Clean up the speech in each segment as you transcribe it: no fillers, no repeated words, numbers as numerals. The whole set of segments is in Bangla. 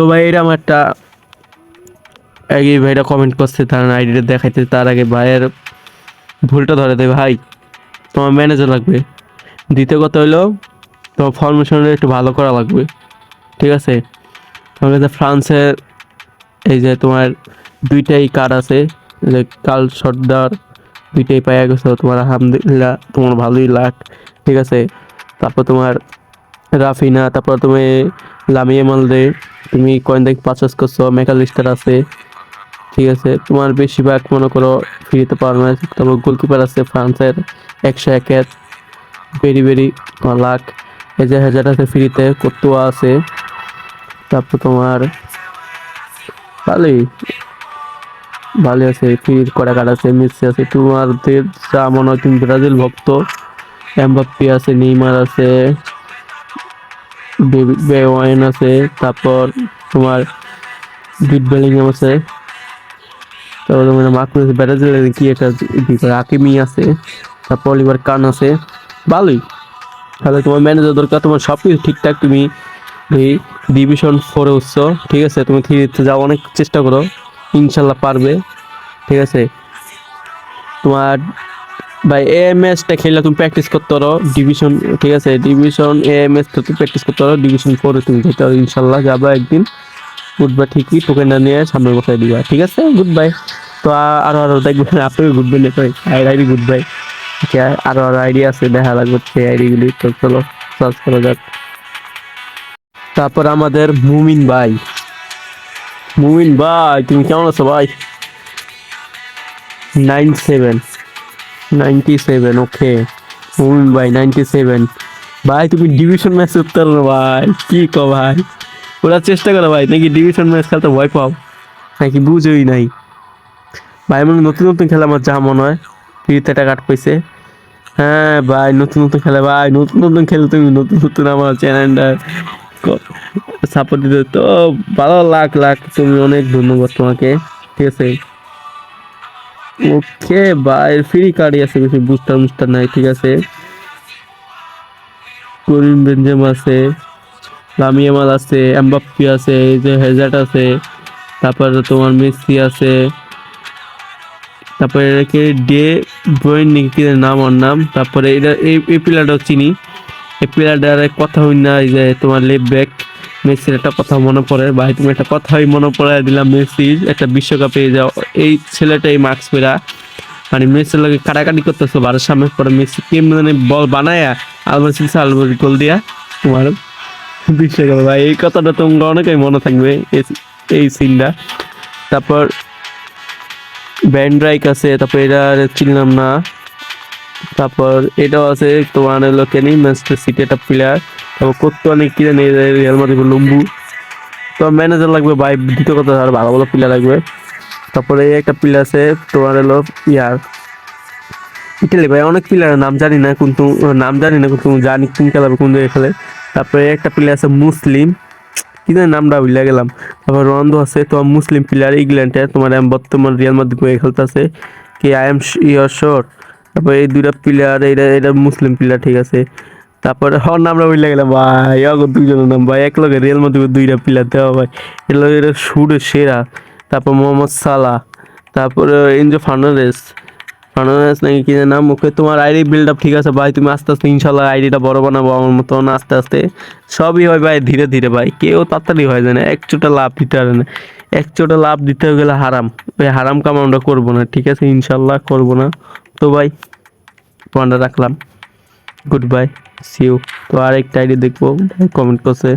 ভাই এরকম একটা আগে ভাইরা কমেন্ট করছে, তার আইডিটা দেখাইতে তার আগে ভাইয়ের ভুলটা ধরে দেয়। ভাই তোমার ম্যানেজার লাগবে। দ্বিতীয় কথা হইলো তোমার ফরমেশনটা একটু ভালো করা লাগবে, ঠিক আছে? তোমার কাছে ফ্রান্সের এই যে তোমার দুইটাই কার্ড আছে, যে কাল সর্দার দুইটাই পাইয়া গেছো তোমার, আলহামদুলিল্লাহ তোমার ভালোই লাক, ঠিক আছে? তারপর তোমার রাফিনা, তারপর তুমি লামিয়ে মালদে, তুমি কয়েন দেখ পারচেস করছো, মেকালিস্টার আছে, ঠিক আছে? তোমার বেশিরভাগ মনে করো ফ্রিতে পাওয়ার ম্যাচ। তারপর গোলকিপার আছে ফ্রান্সের 101-এর ভেরি ভেরি লাক। এই যে হাজার আছে ফ্রিতে, কতুয়া আছে। তারপর তোমার ভালোই ভালো আছে, ফ্রির কড়া কাট আছে, মেসি আছে। তোমাদের যা মনে হয় তুমি ব্রাজিল ভক্ত, এমবাপ্পে আছে, নেইমার আছে, ওয়াইন আছে, তারপর তোমার জুড বেলিংহাম আছে, তারপর তোমার মার্কুস ব্রাজিলের কি একটা হাকিমি আছে, তারপর অলিভার কান আছে। ভালোই। তাহলে তোমার ম্যানেজার দরকার, তোমার সব কিছু ঠিকঠাক। তুমি এই ডিভিশন 4-এ উঠছো, ঠিক আছে? তুমি 3-তে যাও, অনেক চেষ্টা করো, ইনশাল্লাহ পারবে, ঠিক আছে? তোমার ভাই এএমএসটা খেললে তুমি প্র্যাকটিস করতে পারো ডিভিশন, ঠিক আছে? ডিভিশন এএমএসটা তুমি প্র্যাকটিস করতে পারো, ডিভিশন 4-এ তুমি যেতে পারো, ইনশাল্লাহ যাবা একদিন। গুড বাই, ঠিকই টোকেনটা নিয়ে সামনে বসাই দিবা, ঠিক আছে? Good bye. তো আরো আরো দেখবেন, আপনাকে গুড বাই না কই আইডি গুড বাই। আরো আরো আইডি আছে, দেখা লাগবে সেই আইডিগুলি। তো চলো সার্চ করা যাক। তারপর আমাদের মুমিন ভাই। মুমিন ভাই তুমি কেমন আছো ভাই? 97 ওকে। মুমিন ভাই 97 ভাই, তুমি ডিভিশন ম্যাচ উত্তর ভাই, কি কো ভাই? ওরা চেষ্টা করো ভাই, নাকি ডিভিশন ম্যাচ খেলতে ভয় পাও নাকি বুঝোই নাই ভাই? এমন নতুন নতুন খেলা আমার যা মনে হয়, ফ্রিতে একটা কাট পাইছে। হ্যাঁ ভাই, নতুন নতুন খেলে ভাই, নতুন নতুন খেলে তুমি নতুন নতুন আমার চ্যানেলটা সাপোর্ট দিতে তো ভালো। লাখ লাখ তুমি, অনেক ধন্যবাদ তোমাকে, ঠিক আছে? ওকে ভাই, ফ্রি কার্ডই আছে, বেশি বুস্টার মুস্টার নাই, ঠিক আছে? করিম বেনজেমা আছে, লামি ইয়ামাল আছে, এমবাপ্পে আছে, এই যে হ্যাজার্ড আছে, তারপরে তোমার মেসি আছে, তারপরে এটাকে ডে ব্রুইন নাকি নাম, ওর নাম। তারপরে এটা এই প্লেয়ারটাও চিনি, এই প্লেয়ারটার কথা হই না, এই যে তোমার লেফট ব্যাক মেসির একটা কথা মনে পড়ে ভাই, তুমি একটা কথাই মনে পড়ে দিলাম। মেসির একটা বিশ্বকাপে যাও, এই ছেলেটাই মার্কস পেরা মানে মেসির লগে কাটাকাটি করতেছে ভারত সামনে, পরে মেসি কেমন বল বানায়া আলবার সিলসা আলবার গোল দিয়া তোমার বিশ্বকাপে ভাই। এই কথাটা তোমরা অনেকেই মনে থাকবে, এই সিনটা। তারপর ব্যান্ড্রাইক আছে, তারপর এটা চিনলাম না। তারপর এটাও আছে তোমার হলো কেনি ম্যানচেস্টার সিটি একটা প্লেয়ার। তারপর করতে অনেক কি জানি রিয়াল মাদ্রিদ লম্বু। তো ম্যানেজার লাগবে ভাই, দ্বিতীয় কথা আর ভালো ভালো প্লেয়ার লাগবে। তারপরে এই একটা প্লেয়ার আছে তোমার হলো ইয়ার ইটালি ভাই, অনেক প্লেয়ারের নাম জানি না, কিন্তু নাম জানি না কিন্তু জানি কোন খেলাবে কোন জায়গায় খেলে। তারপরে একটা প্লেয়ার আছে মুসলিম, কি জানি নামটা ভুলে গেলাম। তারপর রোনালদো আছে তোমার মুসলিম প্লেয়ার, ইংল্যান্ডের তোমার বর্তমান রিয়াল মাদ্রিদ হয়ে খেলতেছে, কি আই এম ইউর শিওর। তারপর এই দুইটা প্লেয়ার, এটা এটা মুসলিম প্লেয়ার, ঠিক আছে? তারপরে হর নামটা ভুলে গেলাম ভাই, দুইজনের নাম ভাই, এক লগে রিয়াল মাদ্রিদ দুইটা প্লেয়ার দেওয়া ভাই, এগুলো এটা শুরু সেরা। তারপর মোহাম্মদ সালাহ, তারপরে এনজো ফার্নান্ডেস, ফার্নান্ডেস নাকি কি নাম। ওকে, তোমার আইডি বিল্ড আপ ঠিক আছে ভাই, তুমি আস্তে আস্তে ইনশাল্লাহ আইডিটা বড় বানাবো আমার মতন, আস্তে আস্তে সবই হয় ভাই, ধীরে ধীরে ভাই, কেউ তাড়াতাড়ি হয় যায় না। এক চোটা লাভ দিতে পারে না, এক চোটা লাভ দিতে গেলে হারাম, ওই হারাম কাম আমরা করবো না, ঠিক আছে? ইনশাল্লাহ করবো না। তো ভাই ফোনটা রাখলাম, গুড বাই, সিউ। তো আরেকটা আইডি দেখবো, কমেন্ট করছে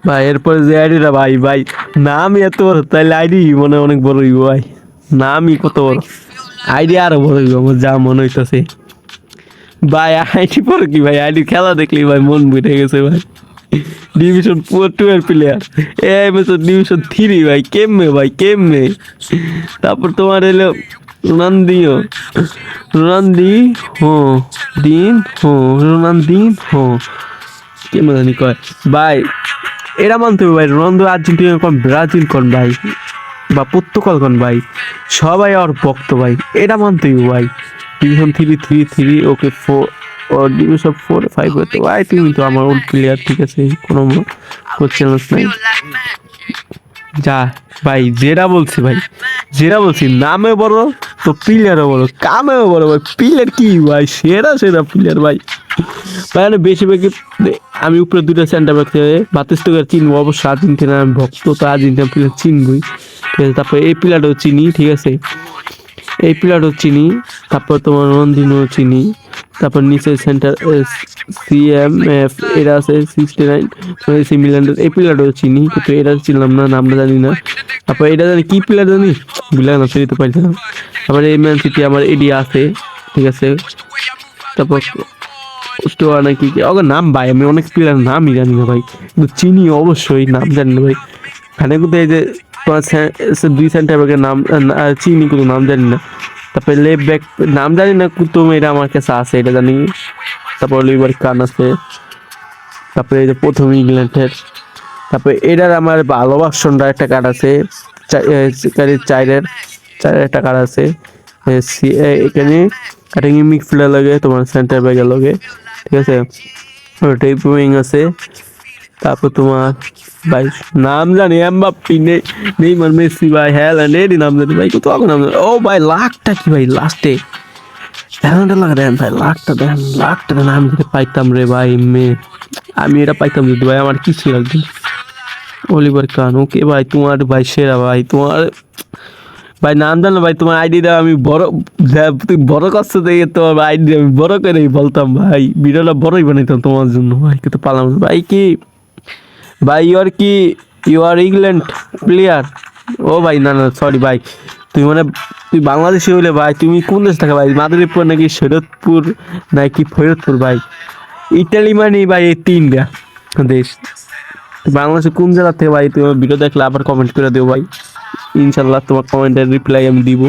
ভাই, এরপরে যে আইডিটা ভাই, ভাই নামই এত বড়, তাইলে আইডি মনে হয় অনেক বড় হইব ভাই, নামই কত বড়, আইডি আরো বড় হইব আমার যা মনে হইতেছে ভাই। আইডি পরে কি ভাই, আইডি খেলা দেখলি ভাই মন বুঝে গেছে ভাই। ডিভিশন 2 এর প্লেয়ার, ডিভিশন 3 ভাই, কেমনে ভাই কেমনে। তারপর তোমার এলো রোনালদিও, রোনালদি হো দিন হো, রোনালদিন হো, কেমন জানি কয় ভাই। এরা মানতে হবে ভাই, রোনালদো আর্জেন্টিনা কোন ব্রাজিল কোন ভাই, বা পর্তুগাল কোন ভাই, সবাই আর ভক্ত ভাই, এটা মানতে হবে ভাই। ডিভিশন 3 3 3 ওকে 4 ও ডিবি সব 4-5 হতে ভাই, তুমি তো আমার ওল্ড প্লেয়ার, ঠিক আছে, কোনো চ্যালেঞ্জ নাই। যা ভাই, যেটা বলছি ভাই, যেটা বলছি, নামে বড় তো প্লেয়ারও বড়, কামেও বড় ভাই। প্লেয়ার কি ভাই, সেরা সেরা প্লেয়ার ভাই। ভাই আমি বেশিরভাগই আমি উপরে দুটো সেন্টার ব্যাক থেকে বাতিস্তকে চিনবো অবশ্য, আর্জেন্টিনা আমি ভক্ত, তো আর্জেন্টিনা প্লেয়ার চিনবই, ঠিক আছে। তারপরে এই প্লেয়ারটাও চিনি, ঠিক আছে, এই প্লেয়ারও চিনি। তারপর তোমার রন্দিনও চিনি। তারপর নিচে সেন্টার CMF এরা আছে 69, এসি মিলানের এই প্লেয়ারটাও চিনি, কিন্তু এটা চিনলাম না, নামটা জানি না। তারপর এটা জানি কি প্লেয়ার জানি, বুঝলাম না, চিনতে পারছিলাম। তারপরে এই ম্যান সিটি আমার এডি আছে, ঠিক আছে। তারপর নাকি ওকে নাম ভাই, আমি অনেক প্লেয়ার নামই জানি না ভাই, কিন্তু চিনি অবশ্যই, নাম জানি না ভাই। এখানে কিন্তু এই যে তোমার দুই সেন্টার ব্যাকের নাম চিনি, কিন্তু নাম জানি না। তারপরে লেফট ব্যাক নাম জানি না, কিন্তু এটা আমার কাছে আছে, এটা জানি। তারপর লিভার কান আছে। তারপরে এই যে প্রথম ইংল্যান্ডের, তারপরে এটার আমার ভালোবাসনটা একটা কার্ড আছে, চাইরের একটা কার্ড আছে। এখানে কাটিং মিডফিল্ডার লাগে, তোমার সেন্টার ব্যাকের লাগে, ঠিক আছে। টেপ উইং আছে। তারপর তোমার ভাই নাম জানি এমবাপ্পে, নেইমার, মেসি ভাই, হ্যালান্ড, এরই নাম জানি ভাই, কত নাম জানি। ও ভাই লাখটা কি ভাই, লাস্টে হ্যালান্ডের লাগা দেন ভাই, লাখটা দেন, লাখটা দেন, আমি যদি পাইতাম রে ভাই, আমি এটা পাইতাম যদি ভাই, আমার কিছু লাগবে। অলিভার কান, ওকে ভাই, তোমার ভাই সেরা ভাই, তোমার ভাই নাম জানো ভাই, তোমার আইডিটা আমি বড়, তুই বড় কষ্ট দিয়ে তোমার আইডি আমি বড় করেই বলতাম ভাই, ভিডিওটা বড়ই বানাইতাম তোমার জন্য ভাই, কিন্তু পারলাম না ভাই। কি ভাই, ইউ আর ইংল্যান্ড প্লেয়ার? ও ভাই না না, সরি ভাই, তুই মানে তুই বাংলাদেশি হইলে ভাই, তুমি কোন দেশ থেকে ভাই, মাদারীপুর নাকি শরৎপুর নাকি ফরিদপুর ভাই? ইটালি মানে ভাই এই তিনটা দেশ। বাংলাদেশে কোন জেলা থেকে ভাই? তুমি ভিডিও দেখলে আবার কমেন্ট করে দিও ভাই, ইনশাল্লাহ তোমার কমেন্টের রিপ্লাই আমি দিব।